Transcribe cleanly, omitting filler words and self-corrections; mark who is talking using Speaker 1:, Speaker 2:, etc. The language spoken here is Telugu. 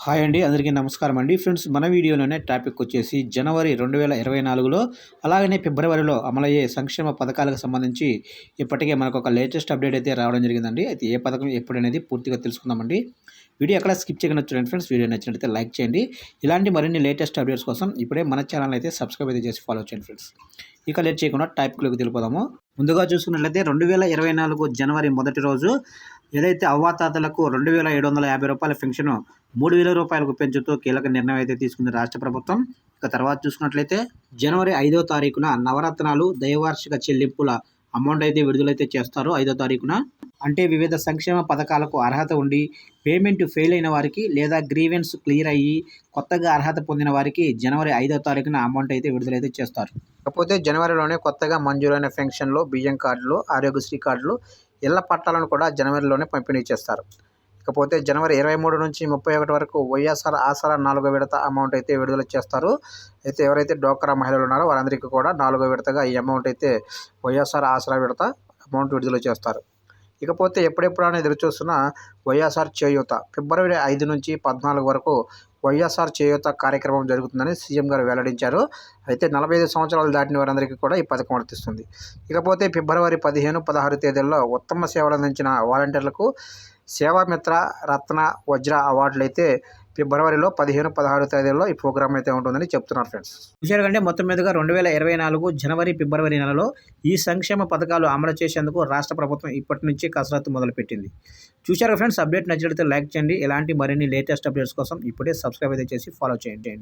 Speaker 1: హాయ్ అండి, అందరికీ నమస్కారం అండి. ఫ్రెండ్స్, మన వీడియోలోనే టాపిక్ వచ్చేసి జనవరి 2024లో అలాగనే ఫిబ్రవరిలో అమలయ్యే సంక్షేమ పథకాలకు సంబంధించి ఇప్పటికే మనకు ఒక లేటెస్ట్ అప్డేట్ అయితే రావడం జరిగిందండి. అయితే ఏ పథకం ఎప్పుడనేది పూర్తిగా తెలుసుకుందామండి. వీడియో ఎక్కడ స్కిప్ చేయకుండా చూడండి ఫ్రెండ్స్. వీడియో నచ్చినట్లయితే లైక్ చేయండి. ఇలాంటి మరిన్ని లేటెస్ట్ అప్డేట్స్ కోసం ఇప్పుడే మన ఛానల్ అయితే సబ్స్క్రైబ్ అయితే చేసి ఫాలో చేయండి ఫ్రెండ్స్. ఇక లేట్ చేయకుండా టాపిక్లోకి తెలిపోదాము. ముందుగా చూసుకున్నట్లయితే 2024 జనవరి మొదటి రోజు ఏదైతే అవ్వాతాతలకు 2750 రూపాయల పెన్షన్ 3000 రూపాయలకు పెంచుతూ కీలక నిర్ణయం అయితే తీసుకుంది రాష్ట్ర ప్రభుత్వం. ఇక తర్వాత చూసుకున్నట్లయితే జనవరి 5వ తారీఖున నవరత్నాలు దైవార్షిక చెల్లింపుల అమౌంట్ అయితే విడుదలైతే చేస్తారు 5వ తారీఖున. అంటే వివిధ సంక్షేమ పథకాలకు అర్హత ఉండి పేమెంట్ ఫెయిల్ అయిన వారికి లేదా గ్రీవెన్స్ క్లియర్ అయ్యి కొత్తగా అర్హత పొందిన వారికి జనవరి 5వ తారీఖున అమౌంట్ అయితే విడుదలైతే చేస్తారు. కాకపోతే జనవరిలోనే కొత్తగా మంజూరైన పెన్షన్లు, బియ్యం కార్డులు, ఆరోగ్యశ్రీ కార్డులు, ఇళ్ల పట్టాలను కూడా జనవరిలోనే పంపిణీ చేస్తారు. ఇకపోతే జనవరి 23 నుంచి 31 వరకు వైఎస్ఆర్ ఆసరా 4వ విడత అమౌంట్ అయితే విడుదల చేస్తారు. అయితే ఎవరైతే డోక్రా మహిళలు ఉన్నారో వారందరికీ కూడా 4వ విడతగా ఈ అమౌంట్ అయితే వైఎస్ఆర్ ఆసరా విడత అమౌంట్ విడుదల చేస్తారు. ఇకపోతే ఎప్పుడెప్పుడైనా ఎదురుచూస్తున్న వైఎస్ఆర్ చేయూత ఫిబ్రవరి 5 నుంచి 14 వరకు వైఎస్ఆర్ చేయూత కార్యక్రమం జరుగుతుందని సీఎం గారు వెల్లడించారు. అయితే 45 సంవత్సరాలు దాటిన వారందరికీ కూడా ఈ పథకం వర్తిస్తుంది. ఇకపోతే ఫిబ్రవరి 15, 16 తేదీల్లో ఉత్తమ సేవలు అందించిన వాలంటీర్లకు సేవామిత్ర, రత్న, వజ్ర అవార్డులు అయితే ఫిబ్రవరిలో 15, 16 తేదీల్లో ఈ ప్రోగ్రామ్ అయితే ఉంటుందని చెప్తున్నారు ఫ్రెండ్స్. చూశారు కంటే మొత్తం మీదుగా 2024 జనవరి, ఫిబ్రవరి నెలలో ఈ సంక్షేమ పథకాలు అమలు చేసేందుకు రాష్ట్ర ప్రభుత్వం ఇప్పటి నుంచి కసరత్తు మొదలుపెట్టింది. చూశారు ఫ్రెండ్స్. అప్డేట్ నచ్చినట్లయితే లైక్ చేయండి. ఇలాంటి మరిన్ని లేటెస్ట్ అప్డేట్స్ కోసం ఇప్పుడే సబ్స్క్రైబ్ అయితే చేసి ఫాలో చేయండి.